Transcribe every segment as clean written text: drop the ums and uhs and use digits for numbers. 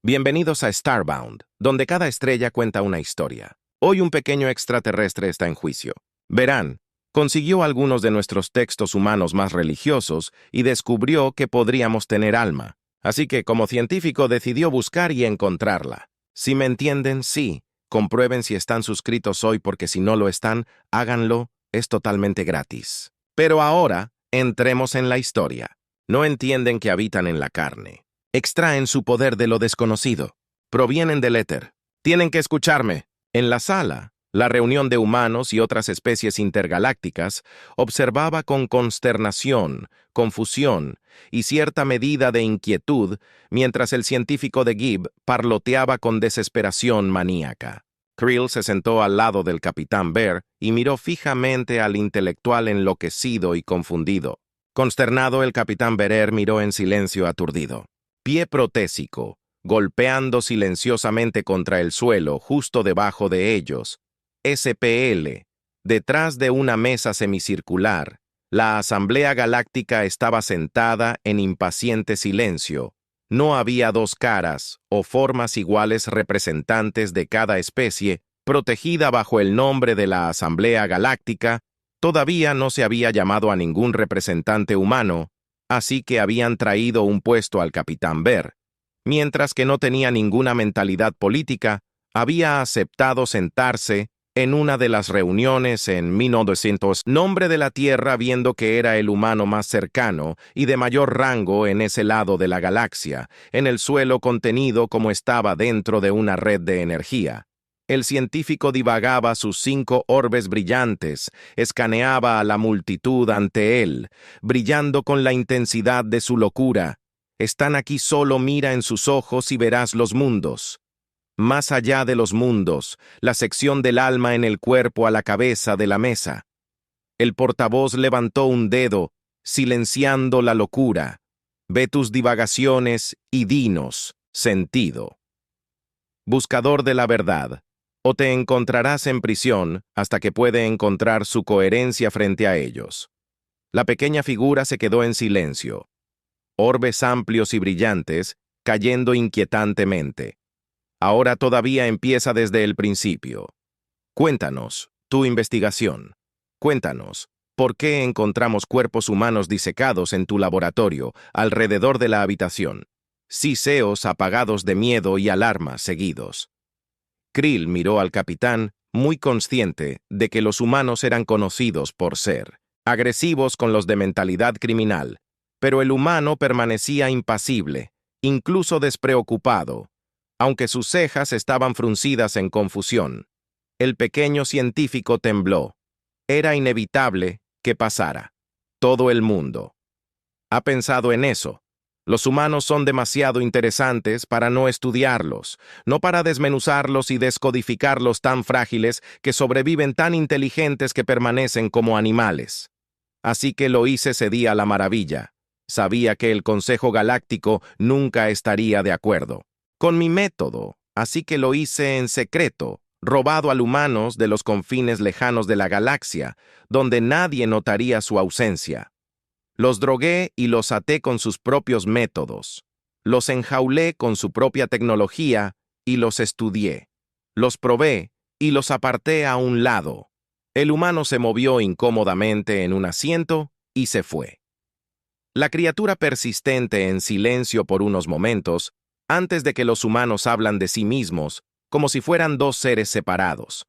Bienvenidos a Starbound, donde cada estrella cuenta una historia. Hoy un pequeño extraterrestre está en juicio. Verán, consiguió algunos de nuestros textos humanos más religiosos y descubrió que podríamos tener alma. Así que, como científico, decidió buscar y encontrarla. Si me entienden, sí. Comprueben si están suscritos hoy porque si no lo están, háganlo, es totalmente gratis. Pero ahora, entremos en la historia. No entienden que habitan en la carne. Extraen su poder de lo desconocido. Provienen del éter. Tienen que escucharme. En la sala, la reunión de humanos y otras especies intergalácticas observaba con consternación, confusión y cierta medida de inquietud mientras el científico de Gibb parloteaba con desesperación maníaca. Krill se sentó al lado del capitán Bear y miró fijamente al intelectual enloquecido y confundido. Consternado, el capitán Bear miró en silencio aturdido. Pie protésico, golpeando silenciosamente contra el suelo justo debajo de ellos. SPL. Detrás de una mesa semicircular, la Asamblea Galáctica estaba sentada en impaciente silencio. No había dos caras o formas iguales representantes de cada especie, protegida bajo el nombre de la Asamblea Galáctica. Todavía no se había llamado a ningún representante humano, así que habían traído un puesto al capitán Bear. Mientras que no tenía ninguna mentalidad política, había aceptado sentarse en una de las reuniones en 1900, nombre de la Tierra, viendo que era el humano más cercano y de mayor rango en ese lado de la galaxia, en el suelo contenido como estaba dentro de una red de energía. El científico divagaba sus 5 orbes brillantes, escaneaba a la multitud ante él, brillando con la intensidad de su locura. Están aquí, solo mira en sus ojos y verás los mundos. Más allá de los mundos, la sección del alma en el cuerpo a la cabeza de la mesa. El portavoz levantó un dedo, silenciando la locura. Ve tus divagaciones y dinos sentido. Buscador de la verdad. O te encontrarás en prisión hasta que puede encontrar su coherencia frente a ellos. La pequeña figura se quedó en silencio. Orbes amplios y brillantes, cayendo inquietantemente. Ahora todavía empieza desde el principio. Cuéntanos, tu investigación. Cuéntanos, ¿por qué encontramos cuerpos humanos disecados en tu laboratorio, alrededor de la habitación? Siseos apagados de miedo y alarma seguidos. Krill miró al capitán, muy consciente de que los humanos eran conocidos por ser agresivos con los de mentalidad criminal, pero el humano permanecía impasible, incluso despreocupado, aunque sus cejas estaban fruncidas en confusión. El pequeño científico tembló. Era inevitable que pasara. Todo el mundo ha pensado en eso. Los humanos son demasiado interesantes para no estudiarlos, no para desmenuzarlos y descodificarlos tan frágiles que sobreviven, tan inteligentes que permanecen como animales. Así que lo hice ese día a la maravilla. Sabía que el Consejo Galáctico nunca estaría de acuerdo con mi método, así que lo hice en secreto, robado al humanos de los confines lejanos de la galaxia, donde nadie notaría su ausencia. Los drogué y los até con sus propios métodos. Los enjaulé con su propia tecnología y los estudié. Los probé y los aparté a un lado. El humano se movió incómodamente en un asiento y se fue. La criatura persistente en silencio por unos momentos, antes de que los humanos hablan de sí mismos, como si fueran dos seres separados.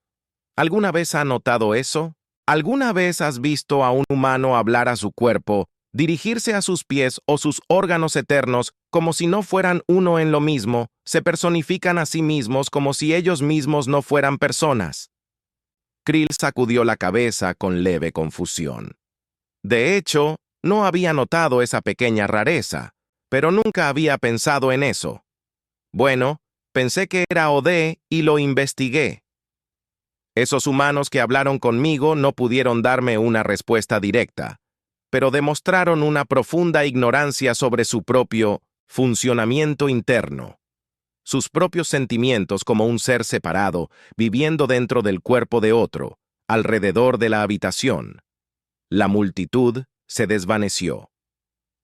¿Alguna vez ha notado eso? ¿Alguna vez has visto a un humano hablar a su cuerpo, dirigirse a sus pies o sus órganos eternos como si no fueran uno en lo mismo, se personifican a sí mismos como si ellos mismos no fueran personas? Krill sacudió la cabeza con leve confusión. De hecho, no había notado esa pequeña rareza, pero nunca había pensado en eso. Bueno, pensé que era OD y lo investigué. Esos humanos que hablaron conmigo no pudieron darme una respuesta directa, pero demostraron una profunda ignorancia sobre su propio funcionamiento interno, sus propios sentimientos como un ser separado, viviendo dentro del cuerpo de otro, alrededor de la habitación. La multitud se desvaneció.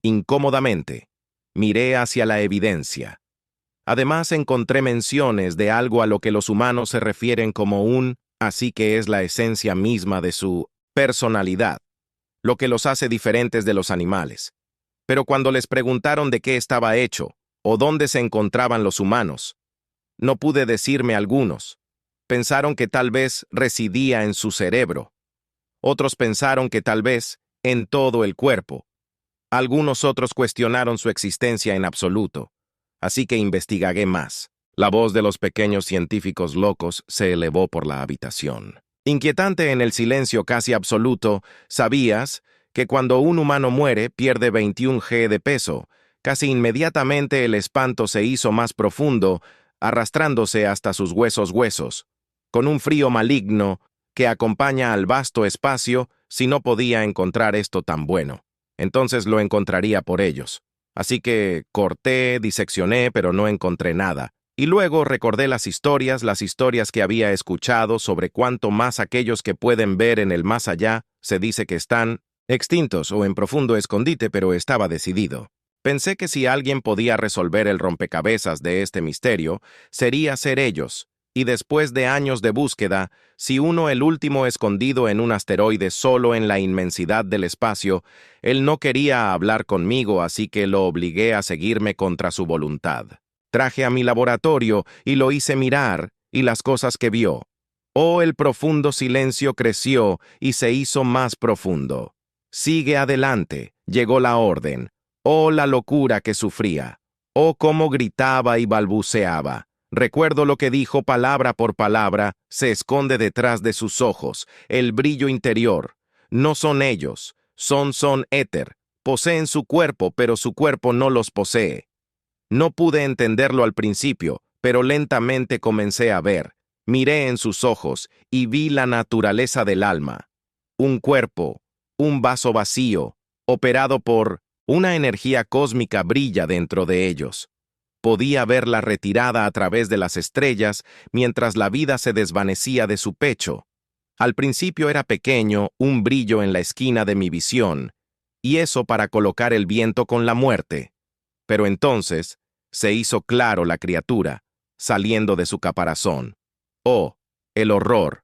Incómodamente, miré hacia la evidencia. Además, encontré menciones de algo a lo que los humanos se refieren como un así, que es la esencia misma de su personalidad, lo que los hace diferentes de los animales. Pero cuando les preguntaron de qué estaba hecho o dónde se encontraban los humanos, no pude decirme algunos. Pensaron que tal vez residía en su cerebro. Otros pensaron que tal vez en todo el cuerpo. Algunos otros cuestionaron su existencia en absoluto. Así que investigué más. La voz de los pequeños científicos locos se elevó por la habitación. Inquietante en el silencio casi absoluto, ¿sabías que cuando un humano muere pierde 21 g de peso? Casi inmediatamente el espanto se hizo más profundo, arrastrándose hasta sus huesos, con un frío maligno que acompaña al vasto espacio. Si no podía encontrar esto tan bueno, entonces lo encontraría por ellos. Así que corté, diseccioné, pero no encontré nada. Y luego recordé las historias que había escuchado sobre cuánto más aquellos que pueden ver en el más allá se dice que están extintos o en profundo escondite, pero estaba decidido. Pensé que si alguien podía resolver el rompecabezas de este misterio, sería ser ellos. Y después de años de búsqueda, si uno el último escondido en un asteroide solo en la inmensidad del espacio, él no quería hablar conmigo, así que lo obligué a seguirme contra su voluntad. Traje a mi laboratorio y lo hice mirar, y las cosas que vio. Oh, el profundo silencio creció y se hizo más profundo. Sigue adelante, llegó la orden. Oh, la locura que sufría. Oh, cómo gritaba y balbuceaba. Recuerdo lo que dijo palabra por palabra, se esconde detrás de sus ojos, el brillo interior. No son ellos, son éter. Poseen su cuerpo, pero su cuerpo no los posee. No pude entenderlo al principio, pero lentamente comencé a ver. Miré en sus ojos y vi la naturaleza del alma. Un cuerpo, un vaso vacío, operado por una energía cósmica brilla dentro de ellos. Podía verla retirada a través de las estrellas mientras la vida se desvanecía de su pecho. Al principio era pequeño, un brillo en la esquina de mi visión, y eso para colocar el viento con la muerte. Pero entonces se hizo claro la criatura, saliendo de su caparazón. Oh, el horror.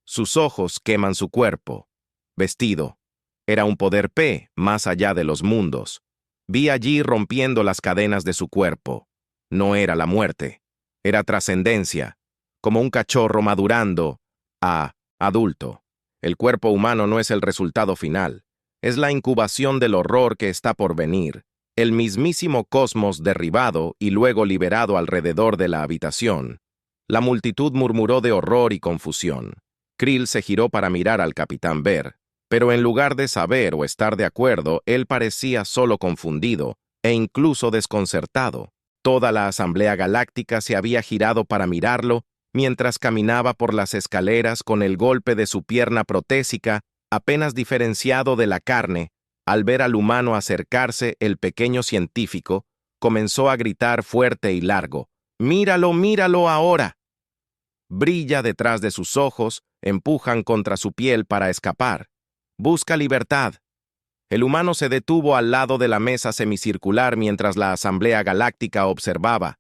Sus ojos queman su cuerpo. Vestido. Era un poder P, más allá de los mundos. Vi allí rompiendo las cadenas de su cuerpo. No era la muerte. Era trascendencia, como un cachorro madurando a adulto. El cuerpo humano no es el resultado final. Es la incubación del horror que está por venir. El mismísimo cosmos derribado y luego liberado alrededor de la habitación. La multitud murmuró de horror y confusión. Krill se giró para mirar al Capitán Bear, pero en lugar de saber o estar de acuerdo, él parecía solo confundido e incluso desconcertado. Toda la Asamblea Galáctica se había girado para mirarlo mientras caminaba por las escaleras con el golpe de su pierna protésica apenas diferenciado de la carne. Al ver al humano acercarse, el pequeño científico comenzó a gritar fuerte y largo: «¡Míralo, míralo ahora!». Brilla detrás de sus ojos, empujan contra su piel para escapar. Busca libertad. El humano se detuvo al lado de la mesa semicircular mientras la Asamblea Galáctica observaba.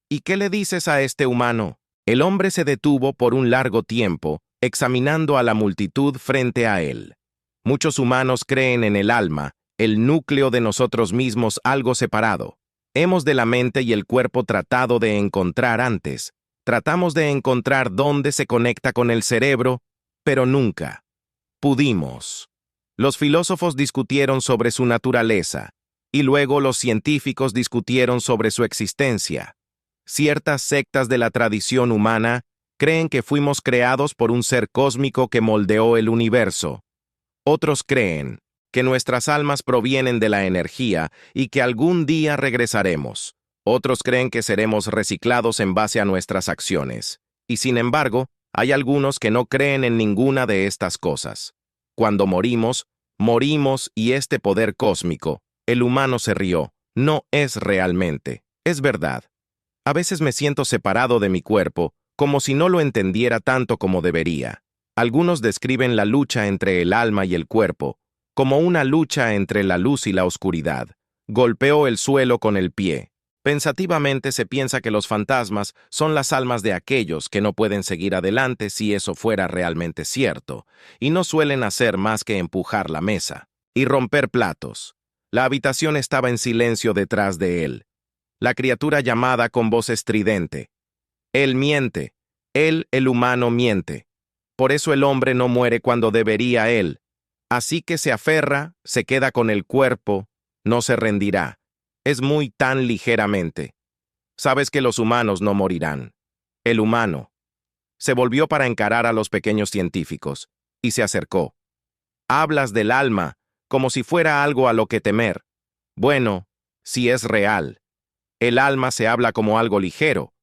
¿Y qué le dices a este humano? El hombre se detuvo por un largo tiempo, examinando a la multitud frente a él. Muchos humanos creen en el alma, el núcleo de nosotros mismos, algo separado. Hemos de la mente y el cuerpo tratado de encontrar antes. Tratamos de encontrar dónde se conecta con el cerebro, pero nunca pudimos. Los filósofos discutieron sobre su naturaleza, y luego los científicos discutieron sobre su existencia. Ciertas sectas de la tradición humana creen que fuimos creados por un ser cósmico que moldeó el universo. Otros creen que nuestras almas provienen de la energía y que algún día regresaremos. Otros creen que seremos reciclados en base a nuestras acciones. Y sin embargo, hay algunos que no creen en ninguna de estas cosas. Cuando morimos, morimos y este poder cósmico, el humano se rió, no es realmente, es verdad. A veces me siento separado de mi cuerpo, como si no lo entendiera tanto como debería. Algunos describen la lucha entre el alma y el cuerpo, como una lucha entre la luz y la oscuridad. Golpeó el suelo con el pie. Pensativamente se piensa que los fantasmas son las almas de aquellos que no pueden seguir adelante si eso fuera realmente cierto, y no suelen hacer más que empujar la mesa y romper platos. La habitación estaba en silencio detrás de él. La criatura llamaba con voz estridente. Él miente. Él, el humano, miente. Por eso el hombre no muere cuando debería él. Así que se aferra, se queda con el cuerpo, no se rendirá. Es muy tan ligeramente. Sabes que los humanos no morirán. El humano. Se volvió para encarar a los pequeños científicos, y se acercó. Hablas del alma, como si fuera algo a lo que temer. Bueno, si es real. El alma se habla como algo ligero.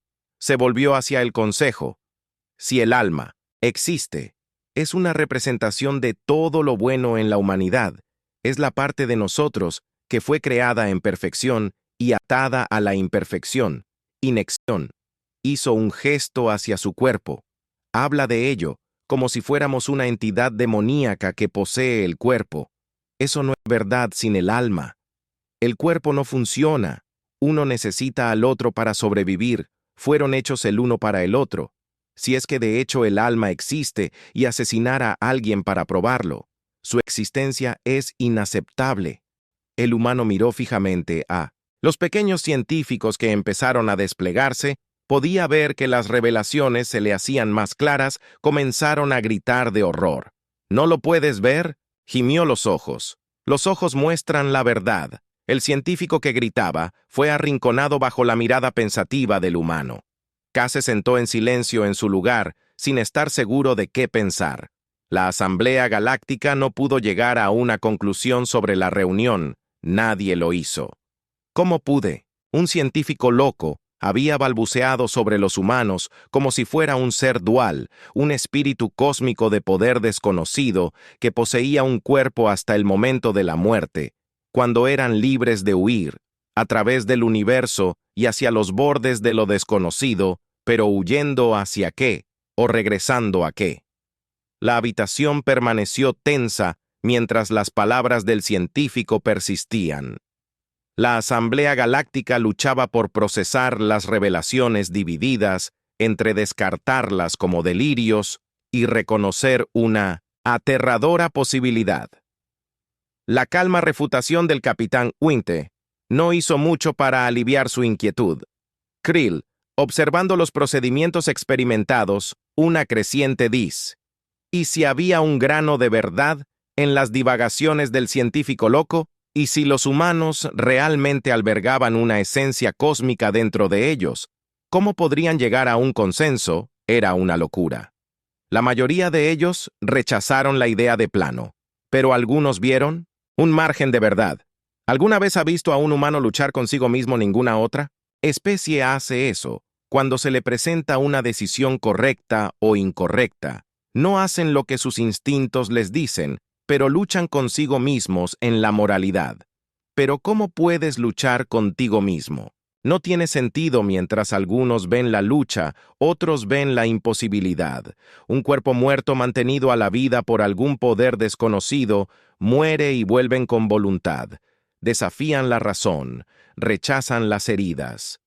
Se volvió hacia el consejo. Si el alma existe, es una representación de todo lo bueno en la humanidad. Es la parte de nosotros que fue creada en perfección y atada a la imperfección, inexión. Hizo un gesto hacia su cuerpo. Habla de ello, como si fuéramos una entidad demoníaca que posee el cuerpo. Eso no es verdad sin el alma. El cuerpo no funciona. Uno necesita al otro para sobrevivir. Fueron hechos el uno para el otro. Si es que de hecho el alma existe y asesinar a alguien para probarlo, su existencia es inaceptable. El humano miró fijamente a los pequeños científicos que empezaron a desplegarse. Podía ver que las revelaciones se le hacían más claras, comenzaron a gritar de horror. ¿No lo puedes ver? Gimió los ojos. Los ojos muestran la verdad. El científico que gritaba fue arrinconado bajo la mirada pensativa del humano. K se sentó en silencio en su lugar, sin estar seguro de qué pensar. La Asamblea Galáctica no pudo llegar a una conclusión sobre la reunión. Nadie lo hizo. ¿Cómo pude? Un científico loco había balbuceado sobre los humanos como si fuera un ser dual, un espíritu cósmico de poder desconocido que poseía un cuerpo hasta el momento de la muerte, cuando eran libres de huir, a través del universo y hacia los bordes de lo desconocido, pero huyendo hacia qué, o regresando a qué. La habitación permaneció tensa mientras las palabras del científico persistían. La Asamblea Galáctica luchaba por procesar las revelaciones divididas entre descartarlas como delirios y reconocer una aterradora posibilidad. La calma refutación del capitán Winte no hizo mucho para aliviar su inquietud. Krill, observando los procedimientos experimentados, una creciente dis. ¿Y si había un grano de verdad en las divagaciones del científico loco? ¿Y si los humanos realmente albergaban una esencia cósmica dentro de ellos? ¿Cómo podrían llegar a un consenso? Era una locura. La mayoría de ellos rechazaron la idea de plano, pero algunos vieron un margen de verdad. ¿Alguna vez ha visto a un humano luchar consigo mismo ninguna otra? Especie hace eso cuando se le presenta una decisión correcta o incorrecta. No hacen lo que sus instintos les dicen, pero luchan consigo mismos en la moralidad. Pero ¿cómo puedes luchar contigo mismo? No tiene sentido mientras algunos ven la lucha, otros ven la imposibilidad. Un cuerpo muerto mantenido a la vida por algún poder desconocido, muere y vuelven con voluntad. Desafían la razón, rechazan las heridas.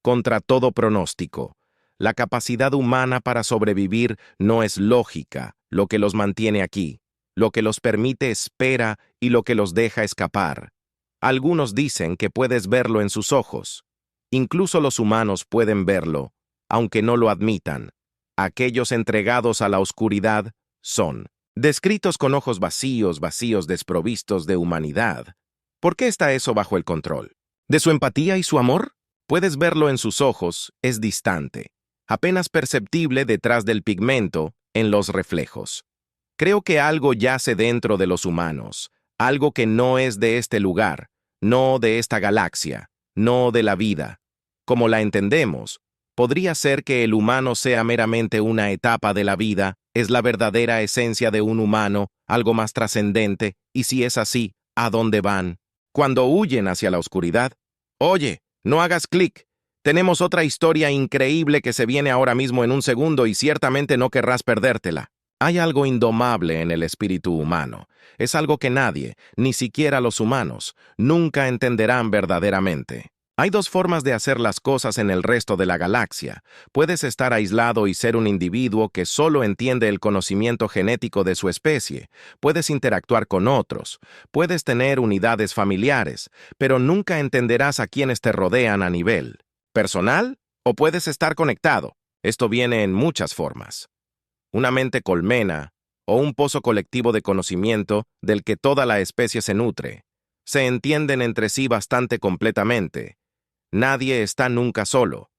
Contra todo pronóstico, la capacidad humana para sobrevivir no es lógica, lo que los mantiene aquí. Lo que los permite espera y lo que los deja escapar. Algunos dicen que puedes verlo en sus ojos. Incluso los humanos pueden verlo, aunque no lo admitan. Aquellos entregados a la oscuridad son descritos con ojos vacíos, desprovistos de humanidad. ¿Por qué está eso bajo el control? ¿De su empatía y su amor? Puedes verlo en sus ojos, es distante, apenas perceptible detrás del pigmento, en los reflejos. Creo que algo yace dentro de los humanos, algo que no es de este lugar, no de esta galaxia, no de la vida. Como la entendemos, podría ser que el humano sea meramente una etapa de la vida, es la verdadera esencia de un humano, algo más trascendente, y si es así, ¿a dónde van? Cuando huyen hacia la oscuridad. Oye, no hagas clic. Tenemos otra historia increíble que se viene ahora mismo en un segundo y ciertamente no querrás perdértela. Hay algo indomable en el espíritu humano. Es algo que nadie, ni siquiera los humanos, nunca entenderán verdaderamente. Hay dos formas de hacer las cosas en el resto de la galaxia. Puedes estar aislado y ser un individuo que solo entiende el conocimiento genético de su especie. Puedes interactuar con otros. Puedes tener unidades familiares, pero nunca entenderás a quienes te rodean a nivel personal, o puedes estar conectado. Esto viene en muchas formas. Una mente colmena o un pozo colectivo de conocimiento del que toda la especie se nutre. Se entienden entre sí bastante completamente. Nadie está nunca solo,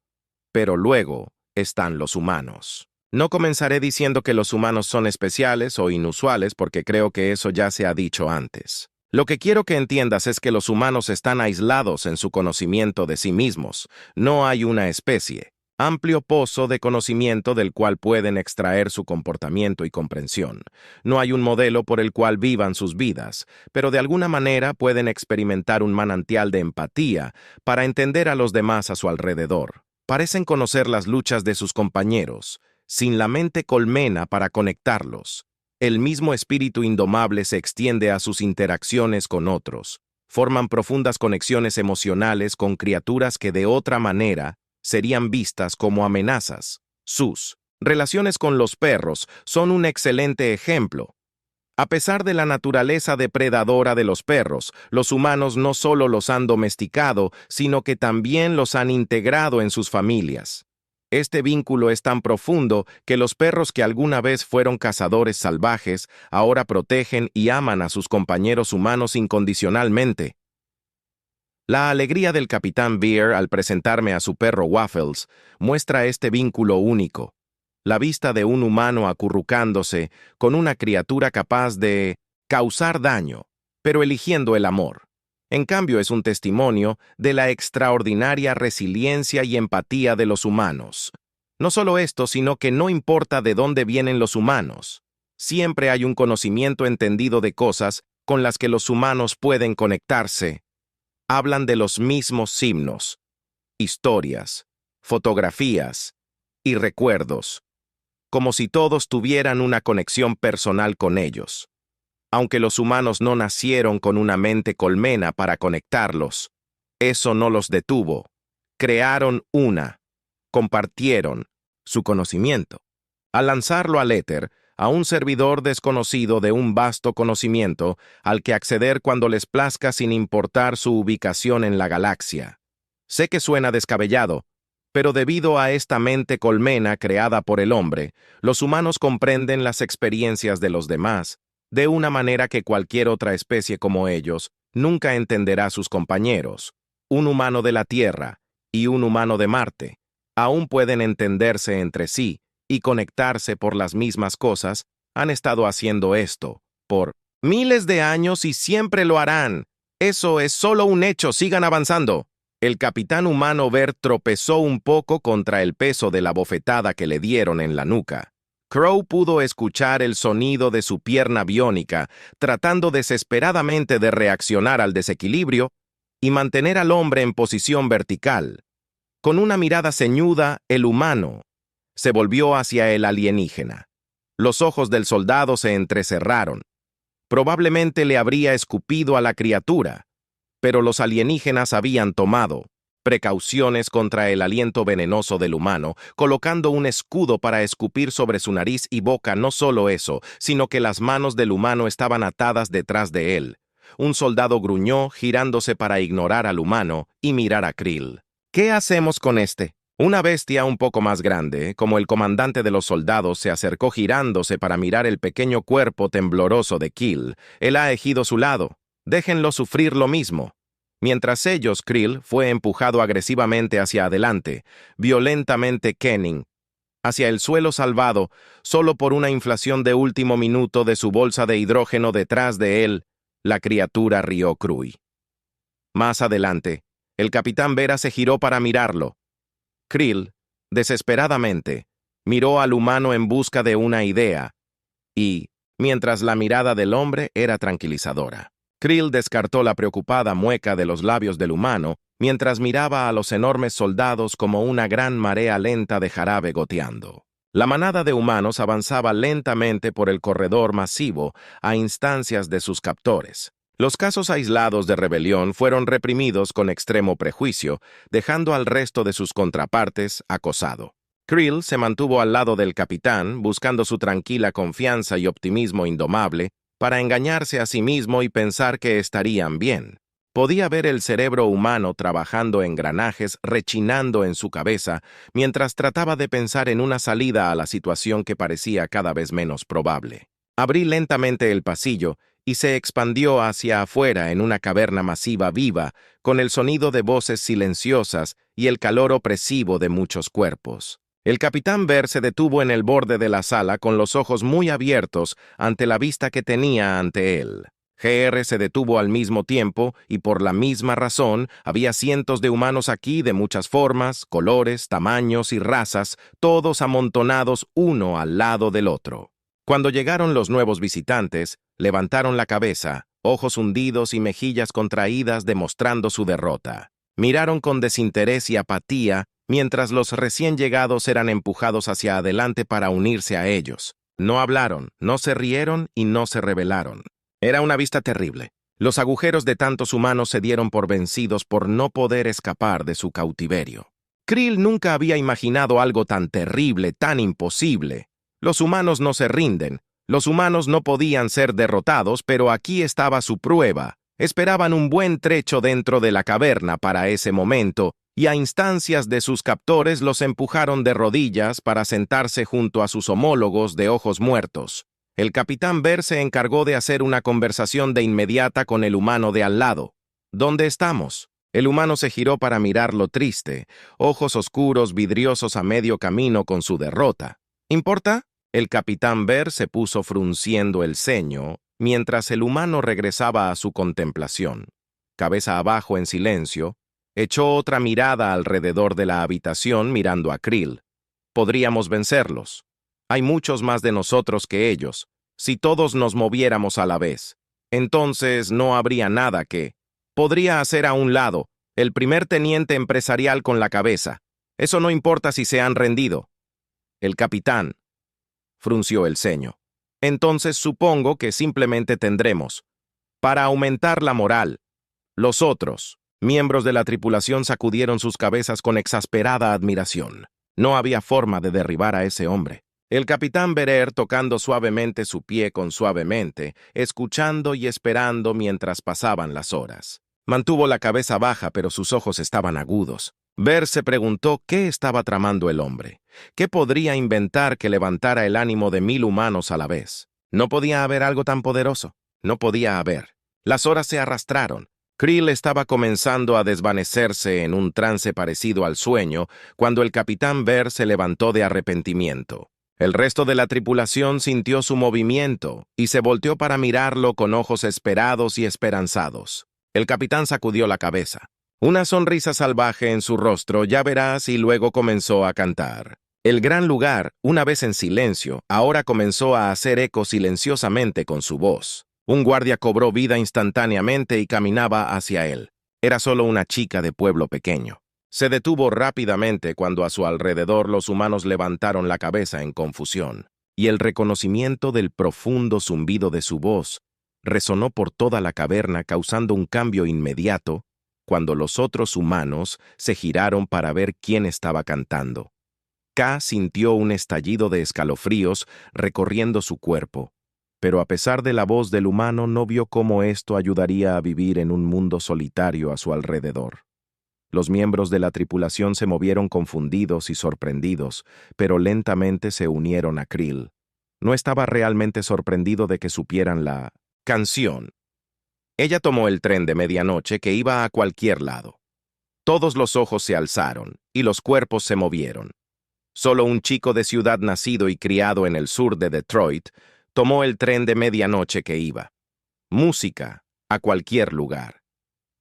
pero luego están los humanos. No comenzaré diciendo que los humanos son especiales o inusuales porque creo que eso ya se ha dicho antes. Lo que quiero que entiendas es que los humanos están aislados en su conocimiento de sí mismos. No hay una especie, amplio pozo de conocimiento del cual pueden extraer su comportamiento y comprensión. No hay un modelo por el cual vivan sus vidas, pero de alguna manera pueden experimentar un manantial de empatía para entender a los demás a su alrededor. Parecen conocer las luchas de sus compañeros, sin la mente colmena para conectarlos. El mismo espíritu indomable se extiende a sus interacciones con otros. Forman profundas conexiones emocionales con criaturas que de otra manera serían vistas como amenazas. Sus relaciones con los perros son un excelente ejemplo. A pesar de la naturaleza depredadora de los perros, los humanos no solo los han domesticado, sino que también los han integrado en sus familias. Este vínculo es tan profundo que los perros que alguna vez fueron cazadores salvajes ahora protegen y aman a sus compañeros humanos incondicionalmente. La alegría del Capitán Bear al presentarme a su perro Waffles muestra este vínculo único. La vista de un humano acurrucándose con una criatura capaz de causar daño, pero eligiendo el amor. En cambio, es un testimonio de la extraordinaria resiliencia y empatía de los humanos. No solo esto, sino que no importa de dónde vienen los humanos. Siempre hay un conocimiento entendido de cosas con las que los humanos pueden conectarse. Hablan de los mismos himnos, historias, fotografías y recuerdos, como si todos tuvieran una conexión personal con ellos. Aunque los humanos no nacieron con una mente colmena para conectarlos, eso no los detuvo. Crearon una, compartieron su conocimiento. Al lanzarlo al éter, a un servidor desconocido de un vasto conocimiento al que acceder cuando les plazca sin importar su ubicación en la galaxia. Sé que suena descabellado, pero debido a esta mente colmena creada por el hombre, los humanos comprenden las experiencias de los demás de una manera que cualquier otra especie como ellos nunca entenderá a sus compañeros. Un humano de la Tierra y un humano de Marte aún pueden entenderse entre sí y conectarse por las mismas cosas. Han estado haciendo esto por miles de años y siempre lo harán. Eso es solo un hecho, sigan avanzando. El capitán humano Bear tropezó un poco contra el peso de la bofetada que le dieron en la nuca. Crow pudo escuchar el sonido de su pierna biónica, tratando desesperadamente de reaccionar al desequilibrio y mantener al hombre en posición vertical. Con una mirada ceñuda, el humano se volvió hacia el alienígena. Los ojos del soldado se entrecerraron. Probablemente le habría escupido a la criatura, pero los alienígenas habían tomado precauciones contra el aliento venenoso del humano, colocando un escudo para escupir sobre su nariz y boca. No solo eso, sino que las manos del humano estaban atadas detrás de él. Un soldado gruñó, girándose para ignorar al humano y mirar a Krill. ¿Qué hacemos con este? Una bestia un poco más grande, como el comandante de los soldados, se acercó girándose para mirar el pequeño cuerpo tembloroso de Krill. Él ha elegido su lado. Déjenlo sufrir lo mismo. Mientras ellos, Krill fue empujado agresivamente hacia adelante, violentamente Kenning, hacia el suelo salvado, solo por una inflación de último minuto de su bolsa de hidrógeno detrás de él. La criatura rió cruy. Más adelante, el capitán Vera se giró para mirarlo. Krill, desesperadamente, miró al humano en busca de una idea, y, mientras la mirada del hombre era tranquilizadora, Krill descartó la preocupada mueca de los labios del humano mientras miraba a los enormes soldados como una gran marea lenta de jarabe goteando. La manada de humanos avanzaba lentamente por el corredor masivo a instancias de sus captores. Los casos aislados de rebelión fueron reprimidos con extremo prejuicio, dejando al resto de sus contrapartes acosado. Krill se mantuvo al lado del capitán, buscando su tranquila confianza y optimismo indomable para engañarse a sí mismo y pensar que estarían bien. Podía ver el cerebro humano trabajando engranajes rechinando en su cabeza mientras trataba de pensar en una salida a la situación que parecía cada vez menos probable. Abrí lentamente el pasillo y se expandió hacia afuera en una caverna masiva viva, con el sonido de voces silenciosas y el calor opresivo de muchos cuerpos. El capitán Ver se detuvo en el borde de la sala con los ojos muy abiertos ante la vista que tenía ante él. GR se detuvo al mismo tiempo y por la misma razón había cientos de humanos aquí de muchas formas, colores, tamaños y razas, todos amontonados uno al lado del otro. Cuando llegaron los nuevos visitantes, levantaron la cabeza, ojos hundidos y mejillas contraídas demostrando su derrota. Miraron con desinterés y apatía mientras los recién llegados eran empujados hacia adelante para unirse a ellos. No hablaron, no se rieron y no se rebelaron. Era una vista terrible. Los agujeros de tantos humanos se dieron por vencidos por no poder escapar de su cautiverio. Krill nunca había imaginado algo tan terrible, tan imposible. Los humanos no se rinden. Los humanos no podían ser derrotados, pero aquí estaba su prueba. Esperaban un buen trecho dentro de la caverna para ese momento, y a instancias de sus captores los empujaron de rodillas para sentarse junto a sus homólogos de ojos muertos. El capitán Ver se encargó de hacer una conversación de inmediata con el humano de al lado. ¿Dónde estamos? El humano se giró para mirarlo triste, ojos oscuros vidriosos a medio camino con su derrota. ¿Importa? El capitán Ver se puso frunciendo el ceño, mientras el humano regresaba a su contemplación. Cabeza abajo en silencio, echó otra mirada alrededor de la habitación mirando a Krill. Podríamos vencerlos. Hay muchos más de nosotros que ellos. Si todos nos moviéramos a la vez, entonces no habría nada que... Podría hacer a un lado, el primer teniente empresarial con la cabeza. Eso no importa si se han rendido. El capitán frunció el ceño. Entonces supongo que simplemente tendremos, para aumentar la moral. Los otros, miembros de la tripulación, sacudieron sus cabezas con exasperada admiración. No había forma de derribar a ese hombre. El capitán Berer tocando suavemente su pie con suavemente, escuchando y esperando mientras pasaban las horas. Mantuvo la cabeza baja, pero sus ojos estaban agudos. Ver se preguntó qué estaba tramando el hombre. ¿Qué podría inventar que levantara el ánimo de 1000 humanos a la vez? No podía haber algo tan poderoso. No podía haber. Las horas se arrastraron. Krill estaba comenzando a desvanecerse en un trance parecido al sueño cuando el capitán Ver se levantó de arrepentimiento. El resto de la tripulación sintió su movimiento y se volteó para mirarlo con ojos esperados y esperanzados. El capitán sacudió la cabeza. Una sonrisa salvaje en su rostro, ya verás, y luego comenzó a cantar. El gran lugar, una vez en silencio, ahora comenzó a hacer eco silenciosamente con su voz. Un guardia cobró vida instantáneamente y caminaba hacia él. Era solo una chica de pueblo pequeño. Se detuvo rápidamente cuando a su alrededor los humanos levantaron la cabeza en confusión, y el reconocimiento del profundo zumbido de su voz resonó por toda la caverna causando un cambio inmediato cuando los otros humanos se giraron para ver quién estaba cantando. K sintió un estallido de escalofríos recorriendo su cuerpo, pero a pesar de la voz del humano no vio cómo esto ayudaría a vivir en un mundo solitario a su alrededor. Los miembros de la tripulación se movieron confundidos y sorprendidos, pero lentamente se unieron a Krill. No estaba realmente sorprendido de que supieran la canción. Ella tomó el tren de medianoche que iba a cualquier lado. Todos los ojos se alzaron y los cuerpos se movieron. Solo un chico de ciudad nacido y criado en el sur de Detroit tomó el tren de medianoche que iba. Música a cualquier lugar.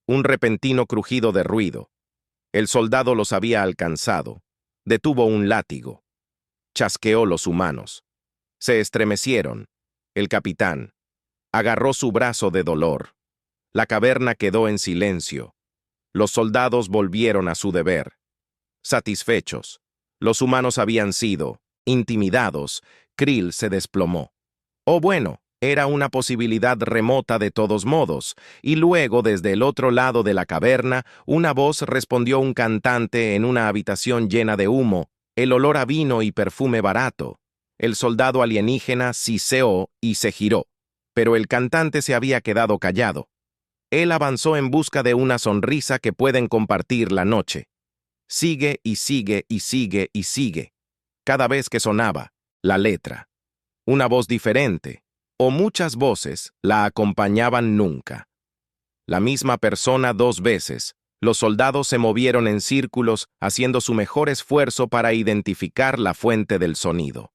Un repentino crujido de ruido. El soldado los había alcanzado. Detuvo un látigo. Chasqueó los humanos. Se estremecieron. El capitán agarró su brazo de dolor. La caverna quedó en silencio. Los soldados volvieron a su deber. Satisfechos. Los humanos habían sido intimidados. Krill se desplomó. Oh, bueno, Era una posibilidad remota de todos modos, y luego, desde el otro lado de la caverna, una voz respondió un cantante en una habitación llena de humo, el olor a vino y perfume barato. El soldado alienígena siseó y se giró, pero el cantante se había quedado callado. Él avanzó en busca de una sonrisa que pueden compartir la noche. Sigue y sigue y sigue y sigue. Cada vez que sonaba, la letra. Una voz diferente, o muchas voces, la acompañaban nunca. La misma persona 2 veces. Los soldados se movieron en círculos, haciendo su mejor esfuerzo para identificar la fuente del sonido.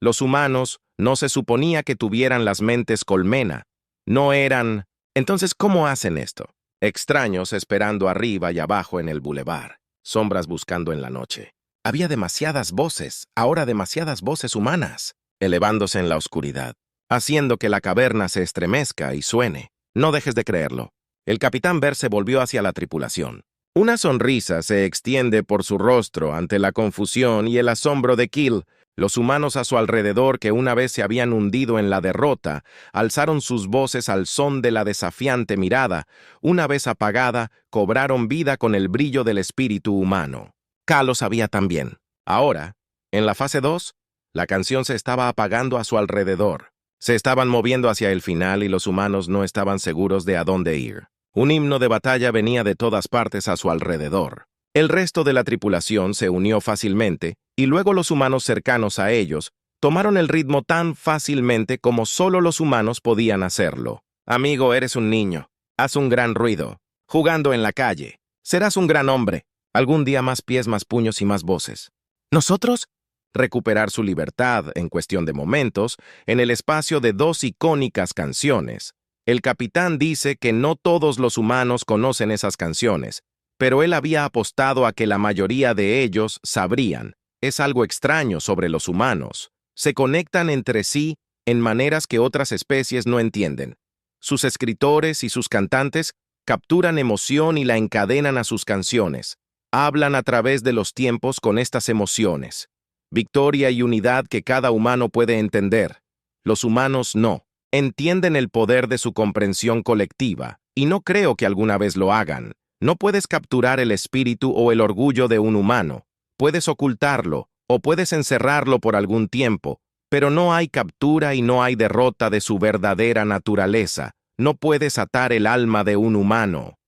Los humanos no se suponía que tuvieran las mentes colmena. No eran... Entonces, ¿cómo hacen esto? Extraños esperando arriba y abajo en el bulevar, sombras buscando en la noche. Había demasiadas voces, ahora demasiadas voces humanas, elevándose en la oscuridad, haciendo que la caverna se estremezca y suene. No dejes de creerlo. El capitán Ver se volvió hacia la tripulación. Una sonrisa se extiende por su rostro ante la confusión y el asombro de Kill. Los humanos a su alrededor, que una vez se habían hundido en la derrota, alzaron sus voces al son de la desafiante mirada. Una vez apagada, cobraron vida con el brillo del espíritu humano. K lo sabía también. Ahora, en la fase 2, la canción se estaba apagando a su alrededor. Se estaban moviendo hacia el final y los humanos no estaban seguros de a dónde ir. Un himno de batalla venía de todas partes a su alrededor. El resto de la tripulación se unió fácilmente, y luego los humanos cercanos a ellos tomaron el ritmo tan fácilmente como solo los humanos podían hacerlo. Amigo, eres un niño. Haz un gran ruido. Jugando en la calle. Serás un gran hombre. Algún día más pies, más puños y más voces. ¿Nosotros? Recuperar su libertad, en cuestión de momentos, en el espacio de 2 icónicas canciones. El capitán dice que no todos los humanos conocen esas canciones, pero él había apostado a que la mayoría de ellos sabrían. Es algo extraño sobre los humanos. Se conectan entre sí en maneras que otras especies no entienden. Sus escritores y sus cantantes capturan emoción y la encadenan a sus canciones. Hablan a través de los tiempos con estas emociones. Victoria y unidad que cada humano puede entender. Los humanos no. Entienden el poder de su comprensión colectiva, y no creo que alguna vez lo hagan. No puedes capturar el espíritu o el orgullo de un humano. Puedes ocultarlo, o puedes encerrarlo por algún tiempo, pero no hay captura y no hay derrota de su verdadera naturaleza. No puedes atar el alma de un humano.